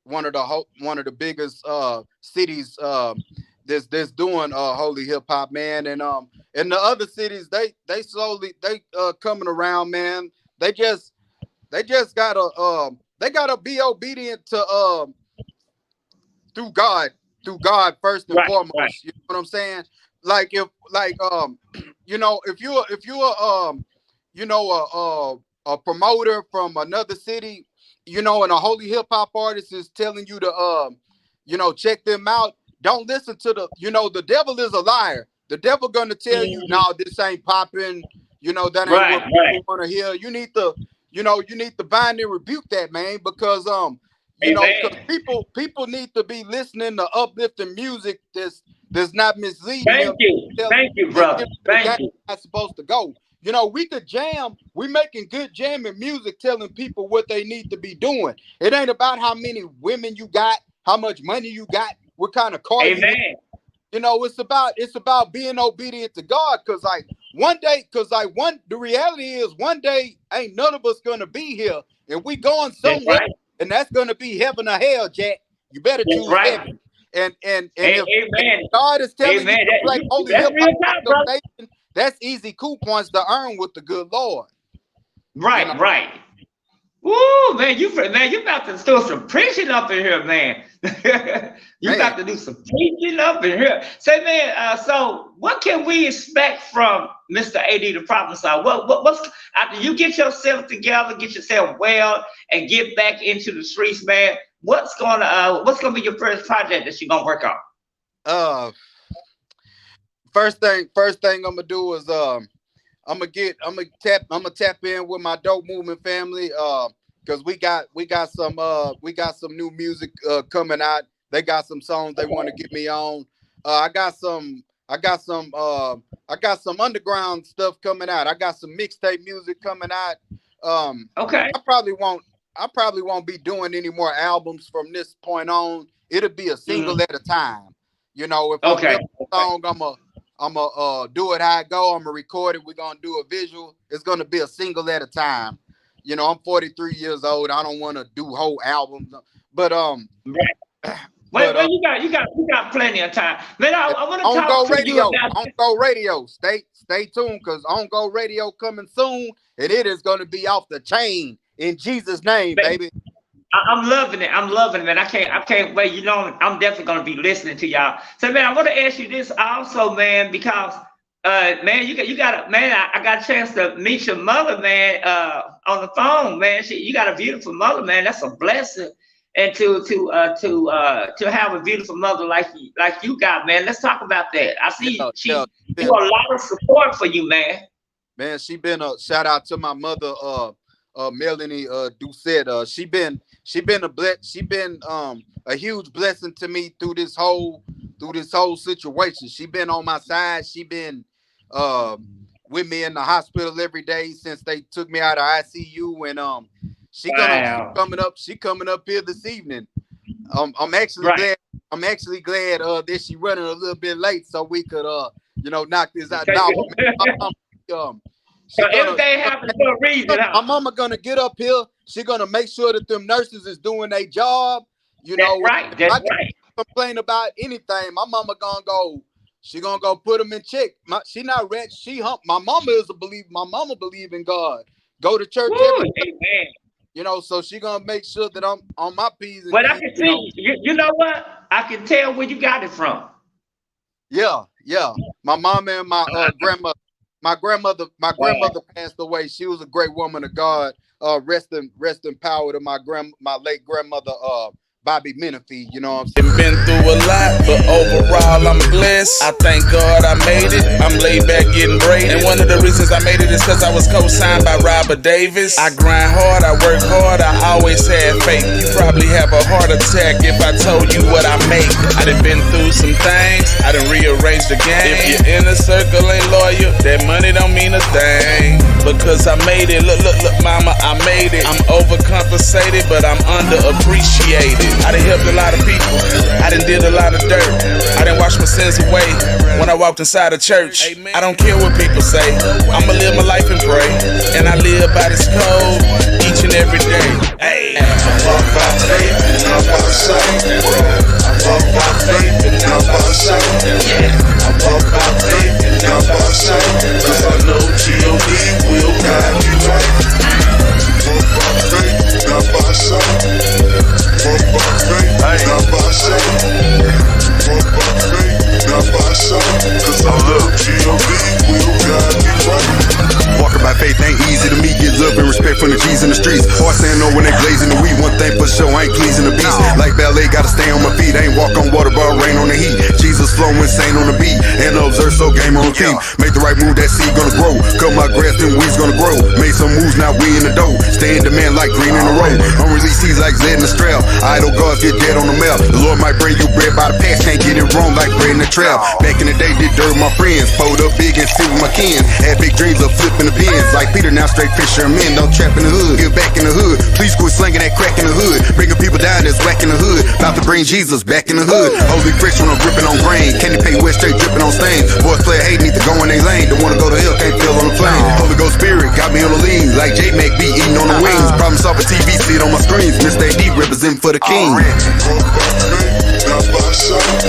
One of the biggest cities that's doing holy hip hop, man. And in the other cities, they slowly coming around, man. They just gotta be obedient to through God first and foremost. Right. You know what I'm saying? Like if you're a promoter from another city, and a holy hip hop artist is telling you to check them out. Don't listen to the devil is a liar. The devil gonna tell you, no, this ain't popping. That ain't what people want to hear. You need to bind and rebuke that, man, because because people need to be listening to uplifting music that's not misleading. Thank you, brother. Thank you. Not supposed to go. We could jam. We making good jamming music, telling people what they need to be doing. It ain't about how many women you got, how much money you got, what kind of car you got. It's about being obedient to God. The reality is one day ain't none of us gonna be here, and we going somewhere, and that's gonna be heaven or hell, Jack. You better choose heaven. And if God is telling you to play holy hip hop, that's easy coupons to earn with the good Lord. Right. Woo, man, you about to do some preaching up in here, man. You about to do some preaching up in here. Say, man, so what can we expect from Mr. AD the Problem Solver? What's after you get yourself together, get yourself well, and get back into the streets, man? What's gonna be your first project that you're gonna work on? First thing I'm gonna do is I'm gonna tap in with my Dope Movement family because we got some new music coming out. They got some songs they want to get me on. I got some underground stuff coming out. I got some mixtape music coming out. Okay. I probably won't be doing any more albums from this point on. It'll be a single at a time. If I flip a song, I'm gonna do it how I go. I'm gonna record it. We're gonna do a visual. It's gonna be a single at a time. I'm 43 years old. I don't want to do whole albums, but you got plenty of time. Man, I want to talk to you about On Go Radio. Stay tuned, because On Go Radio coming soon, and it is gonna be off the chain in Jesus' name, baby. I'm loving it. Man. I can't wait. I'm definitely gonna be listening to y'all. So, man, I want to ask you this also, man, because man, you got I got a chance to meet your mother, man, on the phone, man. You got a beautiful mother, man. That's a blessing. And to have a beautiful mother like you got, man. Let's talk about that. I see she do a lot of support for you, man. Man, she been a shout out to my mother, Melanie Doucette. She been a huge blessing to me through this whole situation. She been on my side. She been with me in the hospital every day since they took me out of ICU, and she coming up. She coming up here this evening. I'm actually glad. I'm actually glad that she running a little bit late so we could knock this out. So everything happens for a reason. My mama gonna get up here. She gonna make sure that them nurses is doing their job. You know, right. That's right. Complain about anything. My mama gonna go. She gonna go put them in check. She not rich. She hump. My mama is a believer. My mama believe in God. Go to church every day. Amen. You know, so she gonna make sure that I'm on my P's and Well, Q's, I can see. You know what? I can tell where you got it from. Yeah. My mama and my grandmother. My grandmother passed away. She was a great woman of God. Rest in power to my late grandmother, Bobby Menifee. You know what I'm saying? Been through a lot, but overall I'm blessed. I thank God I made it. I'm laid back getting braided. And one of the reasons I made it is because I was co-signed by Robert Davis. I grind hard, I work hard, I always had faith. You probably have a heart attack if I told you what I make. I done been through some things, I done rearranged the game. If your inner circle ain't loyal, that money don't mean a thing. Because I made it, look, mama, I made it. I'm overcompensated, but I'm underappreciated. I done helped a lot of people. I done did a lot of dirt. I done washed my sins away when I walked inside a church. I don't care what people say. I'ma live my life and pray. And I live by this code each and every day. Hey. I walk by faith and not by sight. I walk by faith and not by sight. I walk by faith and not by sight. Cause I know G.O.D. will guide me right. Walk by faith, not by sight. Walk by faith, not by sight. Walk by faith, not by sight. Cause I love G.O.D. will guide me right. Walking by faith ain't easy to me. Get love and respect from the G's in the streets. Hard saying no when they blazing the weed. One thing for sure, I ain't pleasing the beast. Like ballet, gotta stay on my feet. I ain't walk on water, but rain on the heat. Jesus flow insane on the beat. And observe, so game on repeat. Make the right move, that seed gonna grow. Cut my grass, then weeds gonna grow. Made some moves, now we in the dough. Stay in demand like green in the road. Unreleased seeds like Zed in the strap. Idle gods get dead on the map. The Lord might bring you bread by the past. Can't get it wrong like bread in the trap. Back in the day, did dirt with my friends. Pulled up big and sit with my kin. Had big dreams of flipping the pins. Like Peter, now straight fishermen. Don't trap in the hood. Get back in the hood. Please quit slinging that crack in the hood. Bringing people down that's whack in the hood. About to bring Jesus back in the hood. Holy fresh when I'm gripping on grain. Candy pay wet straight dripping on stains. Boys play hate, need to go in they lane. Don't wanna go to hell, can't feel on the plane. Holy Ghost Spirit got me on the lean. Like J-Mac be eating on the wings. Problem solving TV, see it on my screens. Mr. AD representing for the king. Walk by faith, not by sight.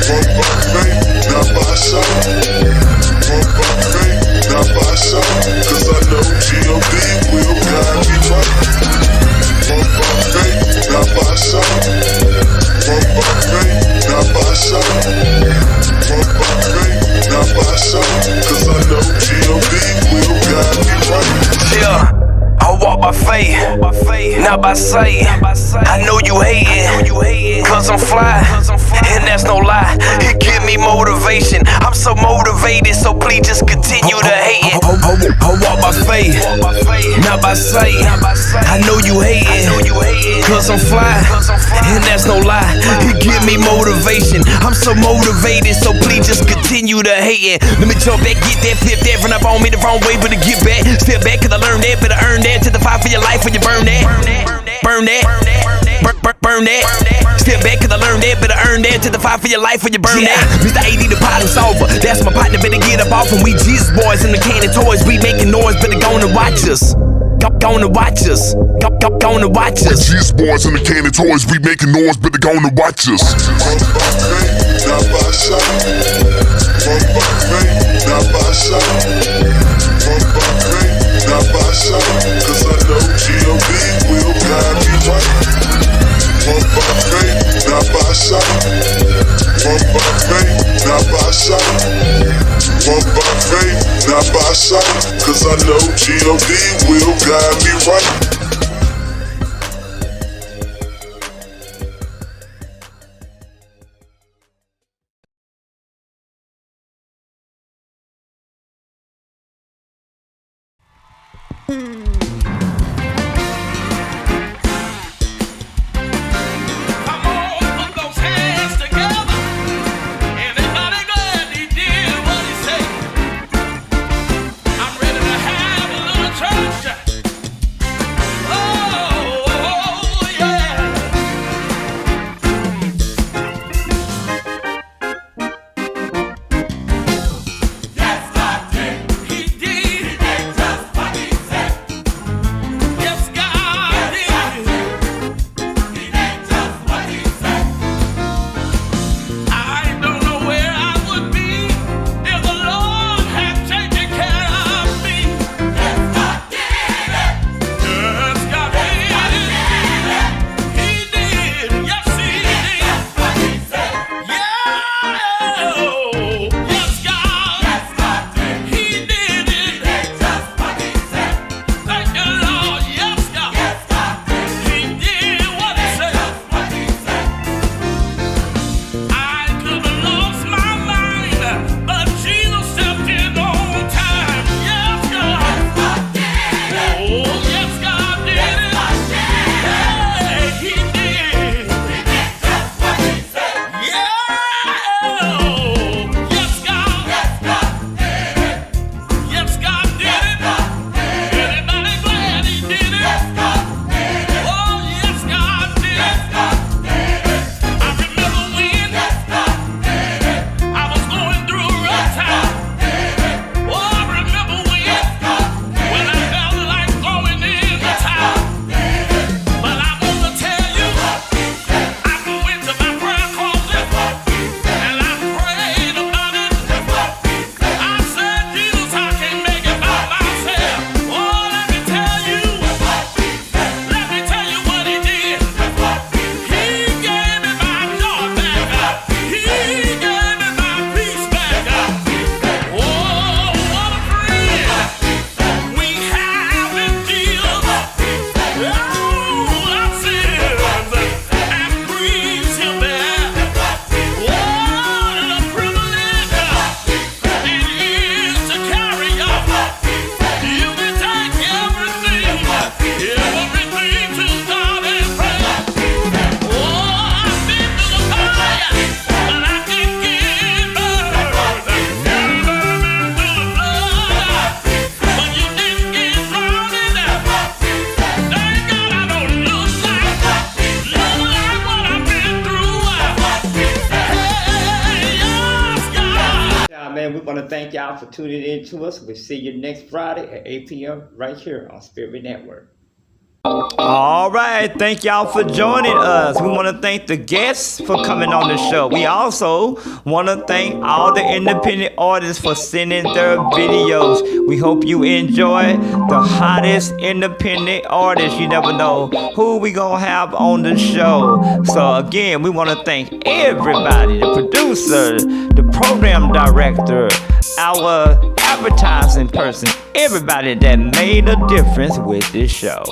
Walk by faith, not by sight. Walk by faith, not by sight. Cause I know G.O.D. will guide me right. Walk by faith, not by sight. Walk by faith, not by sight. Walk by faith, not by sight. Cause I know G.O.D. will guide me right. Yeah. I walk by faith, not by sight. I know you hating, cause I'm fly, and that's no lie. It give me motivation. I'm so motivated, so please just continue to hate it. I walk by faith, not by sight. I know you hating, cause I'm fly, and that's no lie. It give me motivation. I'm so motivated, so please just continue to hate it. Let me jump back, get that, flip that, run up on me the wrong way, but to get back. Step back, cause I learned that, better earn that. To the fight for your life when you burn that. Burn that. Burn that. Step back cause I learned that. Better earn that. To the fight for your life when you burn that. Mr. AD the problem solver. That's my partner, better get up off him. We Jesus boys in the candy toys. We making noise, better go and watch us. Go and watch us. Go and watch us. We Jesus boys in the candy toys. We making noise, better go and watch us. Walk by faith, not by sight. Walk by faith, not by sight. Walk by faith, not by sight. Cause I know G.O.D. will guide me right. Walk by faith, not by sight. Walk by faith, not by sight. Walk by faith, not by sight. Cause I know G.O.D. will guide me right. He did. man, we want to thank y'all for tuning in to us. We'll see you next Friday at 8 p.m. right here on Spirit Network. All right, thank y'all for joining us. We want to thank the guests for coming on the show. We also want to thank all the independent artists for sending their videos. We hope you enjoy the hottest independent artists. You never know who we gonna have on the show. So again, we want to thank everybody, the producer, the program director, our advertising person, everybody that made a difference with this show.